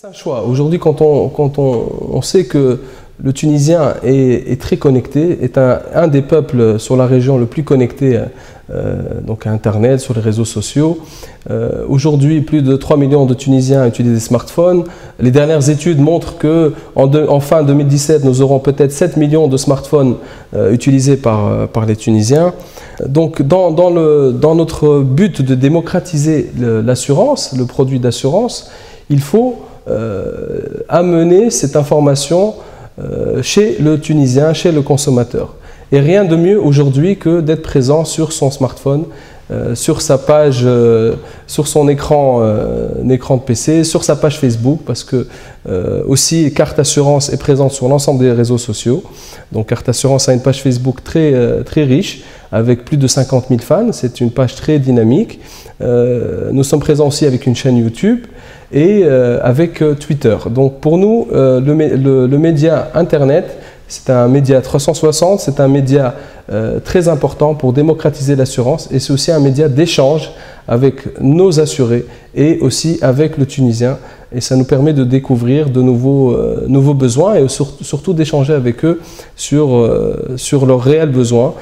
C'est un choix. Aujourd'hui, quand on sait que le Tunisien est très connecté, est un des peuples sur la région le plus connecté donc à Internet, sur les réseaux sociaux. Aujourd'hui, plus de 3 millions de Tunisiens utilisent des smartphones. Les dernières études montrent qu'en fin 2017, nous aurons peut-être 7 millions de smartphones utilisés par les Tunisiens. Donc, dans notre but de démocratiser l'assurance, le produit d'assurance, il faut amener cette information chez le Tunisien, chez le consommateur. Et rien de mieux aujourd'hui que d'être présent sur son smartphone, sur sa page, sur son écran de PC, sur sa page Facebook, parce que aussi Carte Assurance est présente sur l'ensemble des réseaux sociaux. Donc Carte Assurance a une page Facebook très riche, avec plus de 50 000 fans. C'est une page très dynamique. Nous sommes présents aussi avec une chaîne YouTube et avec Twitter. Donc pour nous, le média Internet, c'est un média 360, c'est un média très important pour démocratiser l'assurance et c'est aussi un média d'échange avec nos assurés et aussi avec le Tunisien. Et ça nous permet de découvrir de nouveaux besoins et surtout d'échanger avec eux sur leurs réels besoins.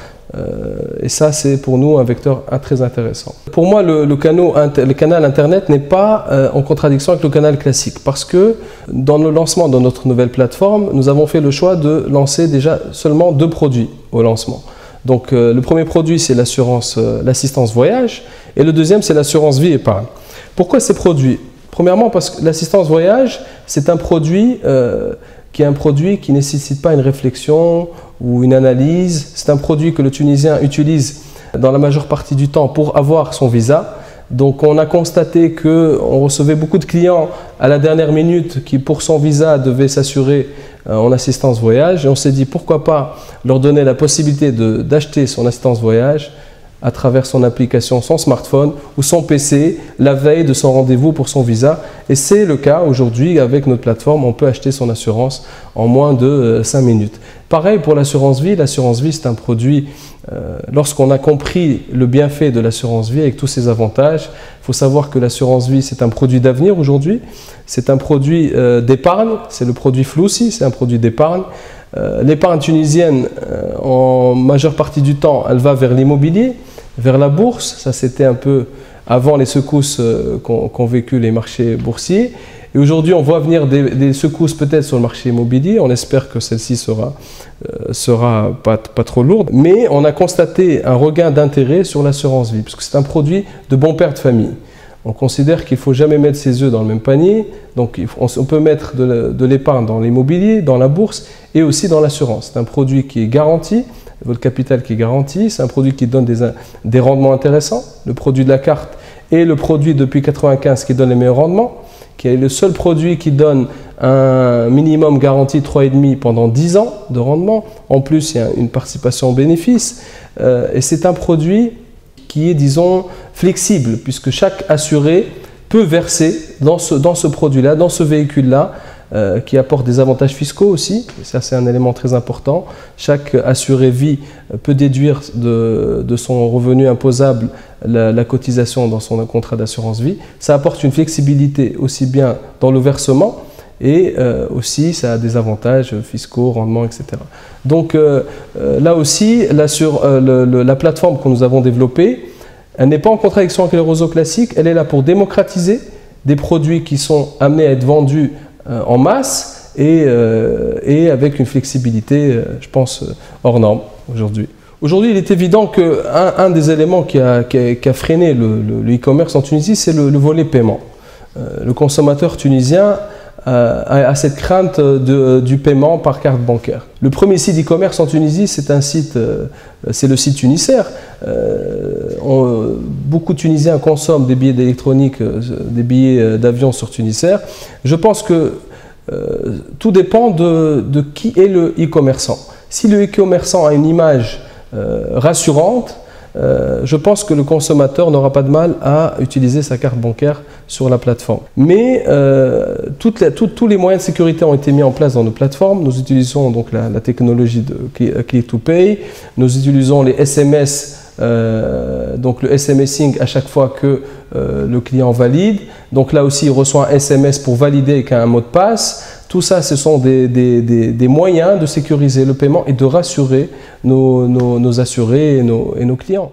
Et ça, c'est pour nous un vecteur très intéressant. Pour moi, le canal Internet n'est pas en contradiction avec le canal classique parce que dans le lancement de notre nouvelle plateforme, nous avons fait le choix de lancer déjà seulement 2 produits au lancement. Donc le premier produit, c'est l'assistance voyage et le deuxième, c'est l'assurance vie épargne. Pourquoi ces produits? Premièrement, parce que l'assistance voyage, c'est un produit qui ne nécessite pas une réflexion ou une analyse. C'est un produit que le Tunisien utilise dans la majeure partie du temps pour avoir son visa. Donc on a constaté qu'on recevait beaucoup de clients à la dernière minute qui pour son visa devaient s'assurer en assistance voyage. Et on s'est dit pourquoi pas leur donner la possibilité d'acheter son assistance voyage à travers son application, son smartphone ou son PC la veille de son rendez-vous pour son visa. Et c'est le cas aujourd'hui avec notre plateforme, on peut acheter son assurance en moins de 5 minutes. Pareil pour l'assurance vie, c'est un produit, lorsqu'on a compris le bienfait de l'assurance vie avec tous ses avantages, il faut savoir que l'assurance vie c'est un produit d'avenir aujourd'hui, c'est un produit d'épargne, c'est le produit Floussi, c'est un produit d'épargne. L'épargne tunisienne, en majeure partie du temps, elle va vers l'immobilier, vers la bourse. Ça, c'était un peu avant les secousses qu'ont vécu les marchés boursiers. Et aujourd'hui, on voit venir des secousses peut-être sur le marché immobilier. On espère que celle-ci sera pas trop lourde. Mais on a constaté un regain d'intérêt sur l'assurance vie, parce que c'est un produit de bon père de famille. On considère qu'il ne faut jamais mettre ses œufs dans le même panier. Donc, on peut mettre de l'épargne dans l'immobilier, dans la bourse et aussi dans l'assurance. C'est un produit qui est garanti, votre capital qui est garanti. C'est un produit qui donne des rendements intéressants. Le produit de la carte est le produit depuis 1995 qui donne les meilleurs rendements, qui est le seul produit qui donne un minimum garanti 3,5 pendant 10 ans de rendement. En plus, il y a une participation au bénéfice. Et c'est un produit qui est, disons, flexible, puisque chaque assuré peut verser dans ce produit-là, dans ce véhicule-là, qui apporte des avantages fiscaux aussi. Et ça, c'est un élément très important. Chaque assuré vie peut déduire de son revenu imposable la cotisation dans son contrat d'assurance vie. Ça apporte une flexibilité aussi bien dans le versement et aussi ça a des avantages fiscaux, rendements, etc. Donc là aussi, la plateforme que nous avons développée, elle n'est pas en contradiction avec le réseau classique, elle est là pour démocratiser des produits qui sont amenés à être vendus en masse et avec une flexibilité, je pense, hors norme aujourd'hui. Aujourd'hui, il est évident qu'un des éléments qui a freiné le e-commerce en Tunisie, c'est le volet paiement. Le consommateur tunisien a cette crainte du paiement par carte bancaire. Le premier site e-commerce en Tunisie, c'est le site Tunisair. Beaucoup de Tunisiens consomment des billets électroniques, des billets d'avion sur Tunisair. Je pense que tout dépend de qui est le e-commerçant. Si le e-commerçant a une image rassurante, je pense que le consommateur n'aura pas de mal à utiliser sa carte bancaire sur la plateforme. Mais tous les moyens de sécurité ont été mis en place dans nos plateformes. Nous utilisons donc la technologie de Click to Pay, nous utilisons les SMS donc le SMSing à chaque fois que le client valide. Donc là aussi, il reçoit un SMS pour valider avec un mot de passe. Tout ça, ce sont des moyens de sécuriser le paiement et de rassurer nos assurés et nos clients.